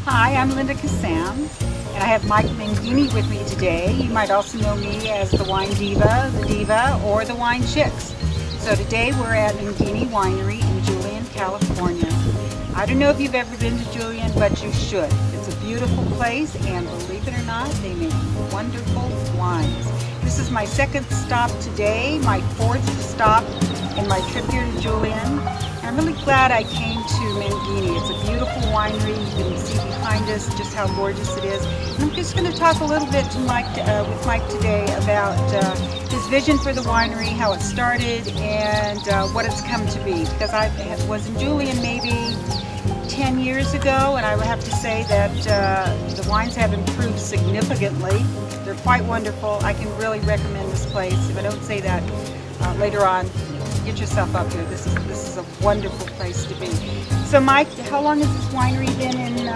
Hi, I'm Linda Kissam, and I have Mike Menghini with me today. You might also know me as the Wine Diva, the Diva, or the Wine Chicks. So today we're at Menghini Winery in Julian, California. I don't know if you've ever been to Julian, but you should. It's a beautiful place, and believe it or not, they make wonderful wines. This is my second stop today, my fourth stop in my trip here to Julian. I'm really glad I came to Menghini. It's a beautiful winery. You can see behind us just how gorgeous it is. And I'm just going to talk a little bit to with Mike today about his vision for the winery, how it started, and what it's come to be. Because I was in Julian maybe 10 years ago, and I would have to say that the wines have improved significantly. They're quite wonderful. I can really recommend this place. If I don't say that later on, get yourself up here. This is a wonderful place to be. So Mike, how long has this winery been in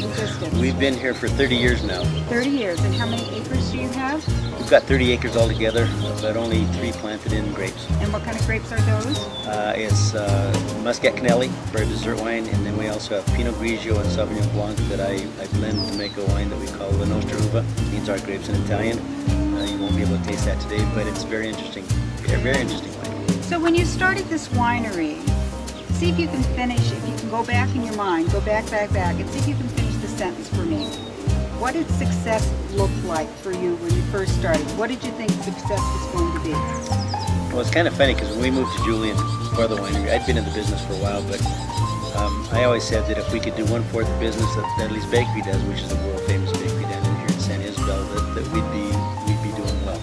existence? We've been here for 30 years now. 30 years. And how many acres do you have? We've got 30 acres altogether, but only 3 planted in grapes. And what kind of grapes are those? It's Muscat Canelli for a dessert wine, and then we also have Pinot Grigio and Sauvignon Blanc that I blend to make a wine that we call La Nostra Uva. It means our grapes in Italian. You won't be able to taste that today, but it's very interesting. A very interesting wine. So when you started this winery, see if you can finish, if you can go back in your mind, go back, and see if you can finish the sentence for me. What did success look like for you when you first started? What did you think success was going to be? Well, it's kind of funny because when we moved to Julian for the winery, I'd been in the business for a while, but I always said that if we could do 1/4 the business that Dudley's Bakery does, which is a world famous bakery down in here in San Isabel, that we'd be doing well.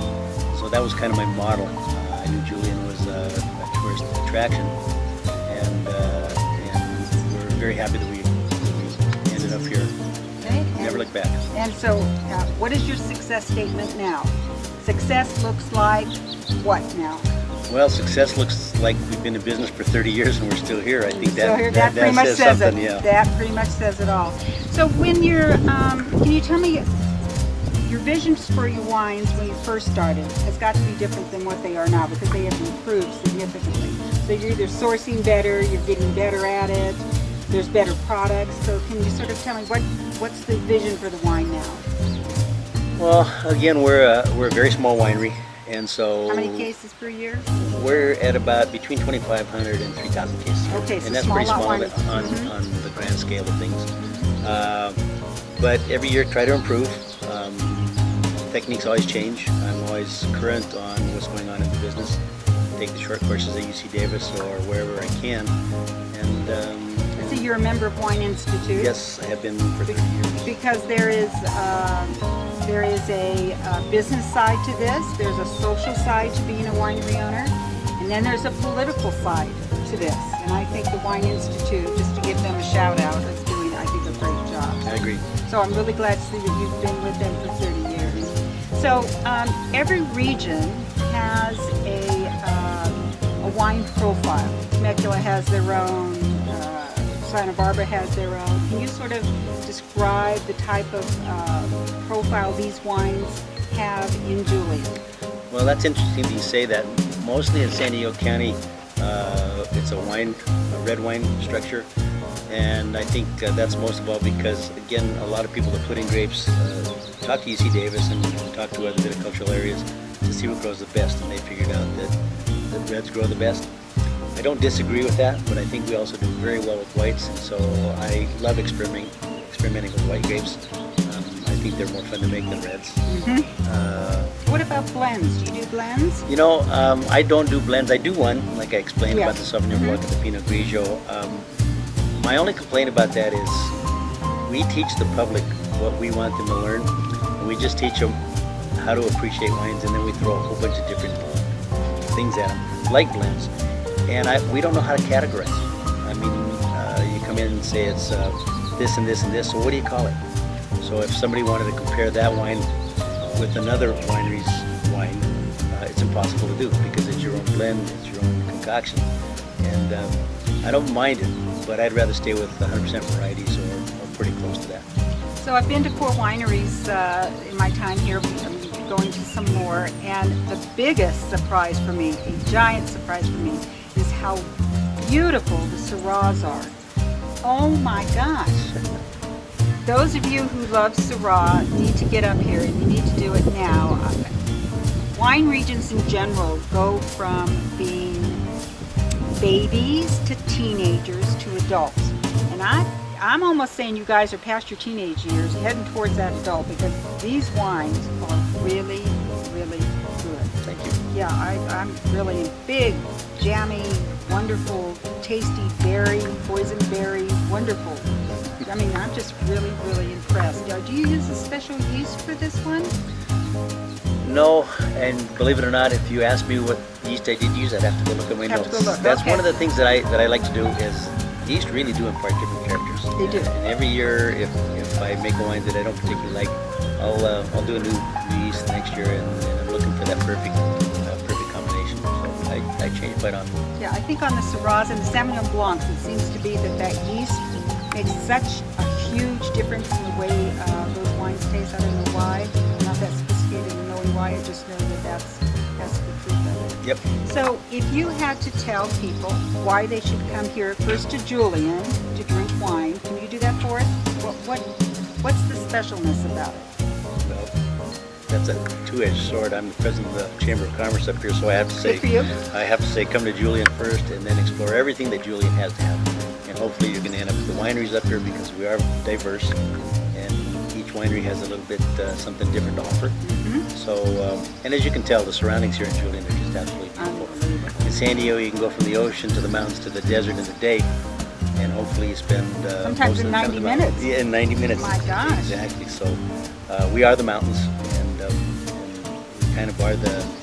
So that was kind of my model. I knew Julian was a tourist attraction, and we're very happy that we ended up here. Okay. Never look back. And so, what is your success statement now? Success looks like what now? Well, success looks like we've been in business for 30 years and we're still here. I think that pretty much says it. Yeah. That pretty much says it all. So when you're, can you tell me your visions for your wines when you first started has got to be different than what they are now because they have improved significantly. So you're either sourcing better, you're getting better at it, there's better products. So can you sort of tell me what's the vision for the wine now? Well, again, we're a very small winery, and so how many cases per year? We're at about between 2,500 and 3,000 cases. Okay, so and that's small pretty small on the grand scale of things. But every year try to improve. Techniques always change. I'm always current on what's going on in the business. Take the short courses at UC Davis or wherever I can. And I see you're a member of Wine Institute. yes, I have been for 30 years. Because there is a business side to this, there's a social side to being a winery owner, and then there's a political side to this. And I think the Wine Institute, just to give them a shout out, is doing, I think, a great job. I agree. So I'm really glad to see that you've been with them for 30 years. So every region has a wine profile. Temecula has their own, Santa Barbara has their own. Can you sort of describe the type of profile these wines have in Julian? Well, that's interesting that you say that. Mostly in San Diego County, it's a red wine structure. And I think that's most of all because, again, a lot of people that put in grapes talk to UC Davis and talk to other viticultural areas to see what grows the best, and they figured out that reds grow the best. I don't disagree with that, but I think we also do very well with whites, and so I love experimenting with white grapes. I think they're more fun to make than reds. What about blends? Do you do blends? You know, I don't do blends. I do one, like I explained about the Sauvignon Blanc and the Pinot Grigio. My only complaint about that is we teach the public what we want them to learn, and we just teach them how to appreciate wines, and then we throw a whole bunch of different things at them, like blends. And we don't know how to categorize. I mean, you come in and say it's this and this and this, so what do you call it? So if somebody wanted to compare that wine with another winery's wine, it's impossible to do because it's your own blend, it's your own concoction. And I don't mind it, but I'd rather stay with 100% varieties or pretty close to that. So I've been to 4 wineries in my time here. I'm going to some more, and the biggest surprise for me, a giant surprise for me, is how beautiful the Syrahs are. Oh my gosh. those of you who love Syrah need to get up here, and you need to do it now. Wine regions in general go from being babies to teenagers to adults. And I'm almost saying you guys are past your teenage years, heading towards that adult, because these wines are really, really good. Thank you. Yeah, I'm really big, jammy, wonderful, tasty berry, boysenberry, wonderful. I mean, I'm just really, really impressed. Now, do you use a special yeast for this one? No, and believe it or not, if you ask me what yeast I did use, I'd have to go look at my notes. That's okay. one of the things that I like to do is yeast really do impart different characters. They do. And every year, if I make a wine that I don't particularly like, I'll do a new yeast next year, and I'm looking for that perfect combination. So I change quite often. Yeah, I think on the Syrahs and the Sauvignon Blancs, it seems to be that yeast makes such a huge difference in the way those wines taste. I don't know why. I'm not that sophisticated in knowing why. I just know that that's the truth of it. Yep. So if you had to tell people why they should come here first to Julian to drink wine, can you do that for us? What's the specialness about it? Well, that's a two-edged sword. I'm the president of the Chamber of Commerce up here, so I have to say, Good for you. I have to say, come to Julian first, and then explore everything that Julian has to have. And hopefully you're going to end up with the wineries up here, because we are diverse, and each winery has a little bit something different to offer. Mm-hmm. So, and as you can tell, the surroundings here in Julian are just absolutely beautiful. Unbelievable. In San Diego, you can go from the ocean to the mountains to the desert in a day, and hopefully you spend sometimes most in of the time 90 in the mountains. minutes. Yeah, in 90 minutes. My gosh. Exactly. So we are the mountains, and we kind of are the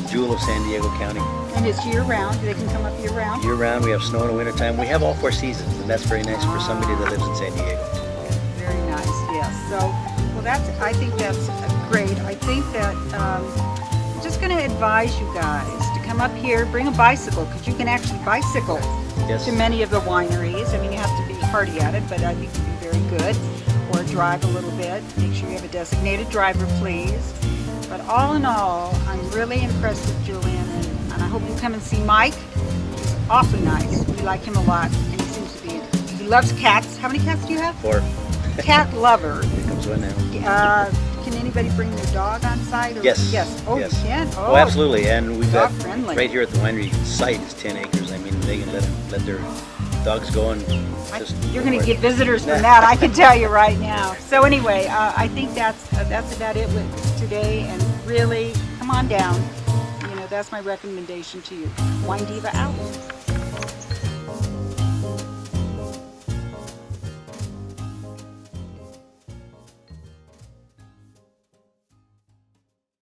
jewel of San Diego County. And it's year-round. They can come up year-round? Year-round, we have snow in the wintertime. We have all 4 seasons, and that's very nice for somebody that lives in San Diego. Very nice, yes. So, well, I think that's great. I think that I'm just going to advise you guys to come up here, bring a bicycle, because you can actually bicycle to many of the wineries. I mean, you have to be hardy at it, but I think you'd be very good. Or drive a little bit. Make sure you have a designated driver, please. But all in all, I'm really impressed with Julian, and I hope you come and see Mike. He's awfully nice. We like him a lot, and he seems to be, he loves cats. How many cats do you have? 4. Cat lover. Here comes one now. Can anybody bring their dog on site? Or? Yes. Yes. Oh, yes. You can? Oh, absolutely. And we've got, friendly. right here at the winery site is 10 acres. I mean, they can let their dogs go and just... You're going to get visitors from that, I can tell you right now. So anyway, I think that's about it with today, and really, come on down. You know, that's my recommendation to you. Wine Diva out.